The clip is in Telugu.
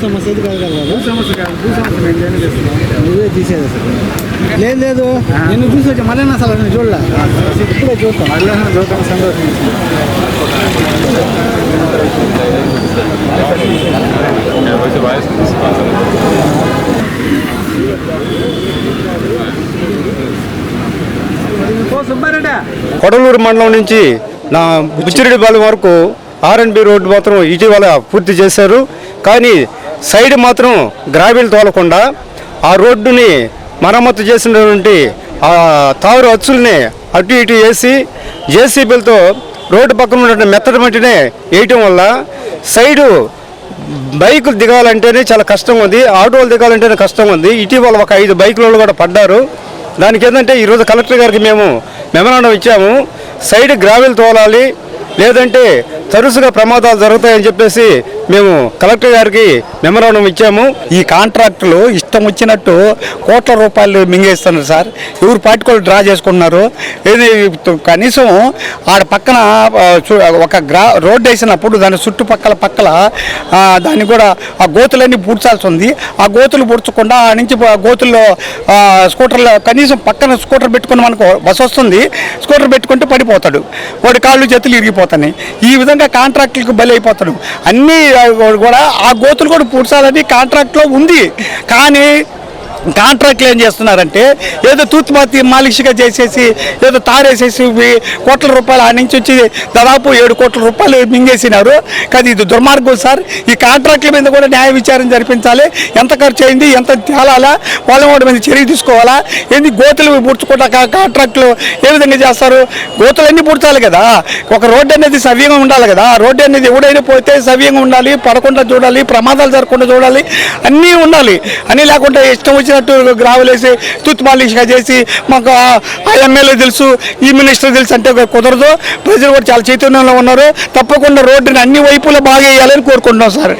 సమస్య ఇది కాదు కదా, భూ సమస్య కాదు. భూ సమస్య మేము ఏం చేస్తున్నాం, నువ్వే తీసేది అసలు. లేదు నేను చూసి వచ్చా మళ్ళీ అసలు నేను చూడలే, ఇప్పుడే చూస్తాను. మళ్ళీ చూద్దాం, సంతోషం. కొడలూరు మండలం నుంచి నా బుచ్చిరెడ్డిపాలెం వరకు ఆర్ఎన్బి రోడ్డు మాత్రం ఇటీవల పూర్తి చేశారు. కానీ సైడ్ మాత్రం గ్రావెల్ తోలకుండా ఆ రోడ్డుని మరమ్మతు చేసినటువంటి ఆ తారు అచ్చుల్ని అటు ఇటు వేసి జేసీబీలతో రోడ్డు పక్కన ఉన్నటువంటి మెత్తటి మట్టినే వేయటం వల్ల సైడు బైకులు దిగాలంటేనే చాలా కష్టం ఉంది, ఆటోలు దిగాలంటేనే కష్టం ఉంది. ఇటీవల ఒక 5 బైకులలో కూడా పడ్డారు. దానికి ఏంటంటే ఈరోజు కలెక్టర్ గారికి మేము మెమరాండం ఇచ్చాము. సైడ్ గ్రావెల్ తోలాలి, లేదంటే తరచుగా ప్రమాదాలు జరుగుతాయని చెప్పేసి మేము కలెక్టర్ గారికి మెమరాండం ఇచ్చాము. ఈ కాంట్రాక్టులు ఇష్టం వచ్చినట్టు కోట్ల రూపాయలు మింగేస్తున్నారు సార్. ఎవరు పార్టికల్ డ్రా చేసుకుంటున్నారు. ఇది కనీసం ఆడ పక్కన ఒక రోడ్డు వేసినప్పుడు దాని చుట్టుపక్కల దాన్ని కూడా ఆ గోతులన్నీ పూడ్చాల్సి ఉంది. ఆ గోతులు పూడ్చకుండా ఆ నుంచి గోతుల్లో స్కూటర్లో కనీసం పక్కన స్కూటర్ పెట్టుకుని మనకు బస్సు వస్తుంది, స్కూటర్ పెట్టుకుంటే పడిపోతాడు, వాడి కాళ్ళు చేతులు ఇరిగిపోతాయి. ఈ విధంగా కాంట్రాక్టులకు బలి అయిపోతాడు. అన్నీ కూడా ఆ గోతులు కూడా పూడ్చాలని కాంట్రాక్ట్లో ఉంది. కానీ కాంట్రాక్ట్లు ఏం చేస్తున్నారంటే ఏదో తూత్మాతి మాలిష్గా చేసేసి ఏదో తారేసేసి కోట్ల రూపాయలు ఆ నుంచి వచ్చి దాదాపు 7 కోట్ల రూపాయలు మింగేసినారు. కానీ ఇది దుర్మార్గం సార్. ఈ కాంట్రాక్ట్ల మీద కూడా న్యాయ విచారణ జరిపించాలి. ఎంత ఖర్చు అయింది, ఎంత తేలాలా, వాళ్ళ మీద చర్య తీసుకోవాలా. ఏంది గోతులు పూడ్చుకుంటా కాంట్రాక్టులు ఏ విధంగా చేస్తారు? గోతులన్నీ పూడ్చాలి కదా. ఒక రోడ్డు అనేది సవ్యంగా ఉండాలి కదా. రోడ్డు అనేది ఎవడైనా పోతే సవ్యంగా ఉండాలి, పడకుండా చూడాలి, ప్రమాదాలు జరగకుండా చూడాలి, అన్నీ ఉండాలి. అన్నీ లేకుండా ఇష్టం వచ్చినట్టు గ్రావెలేసి తుత్మాలిష్గా చేసి మాకు ఆ ఎమ్మెల్యే తెలుసు, ఈ మినిస్టర్ తెలుసు అంటే కుదరదు. ప్రజలు కూడా చాలా చైతన్యంలో ఉన్నారు. తప్పకుండా రోడ్డుని అన్ని వైపులా బాగా వేయాలని కోరుకుంటున్నాం సార్.